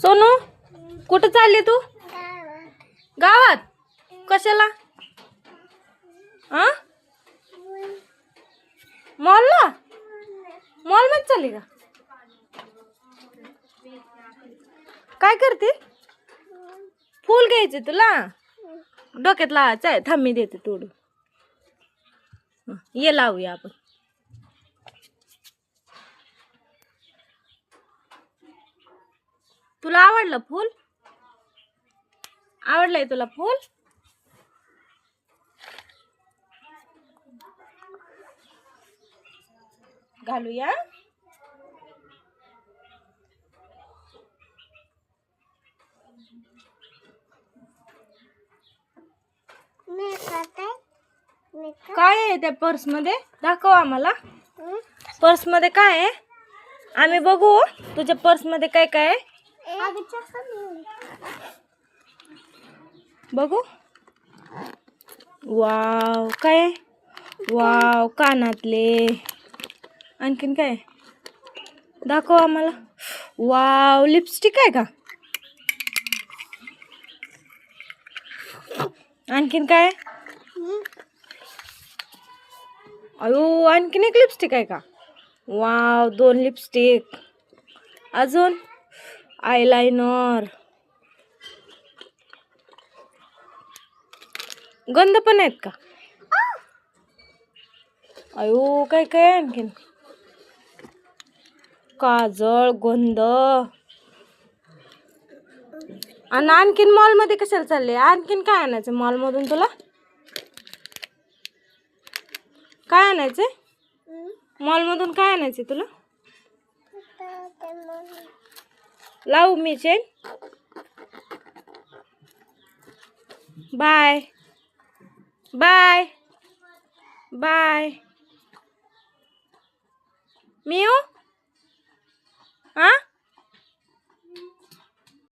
सोनू कुठं चालली तू? गावात कशाला? मॉलला? मॉल मध्ये चालली का? काय करते? फूल घ्यायचे तुला? डोक्यात लावायचं आहे. थांब मी देते तोडून. ये लावूया आपण. तुला आवडलं फूल? आवडलंय तुला फूल? घालूया. काय आहे त्या पर्स मध्ये? दाखव आम्हाला. पर्स मध्ये काय आहे? आम्ही बघू तुझ्या पर्स मध्ये काय काय आहे. बघू. वाव, काय? वाव, कानातले. आणखीन काय? दाखव आम्हाला. वाव, लिपस्टिक आहे का? आणखीन काय? अयो, आणखीन एक लिपस्टिक आहे का? Wow, 2 lipstick. अजून आयलाइनर. गंध पण आहेत का? अयो, काय काय आणखीन? काजळ, गंध. आणि आणखीन मॉल मध्ये कशाला चालले? आणखीन काय आणायचं मॉल मधून तुला? काय आणायचंय? मॉल मधून काय आणायचंय तुला? लावू मी चेन. Bye bye bye. मी येऊ?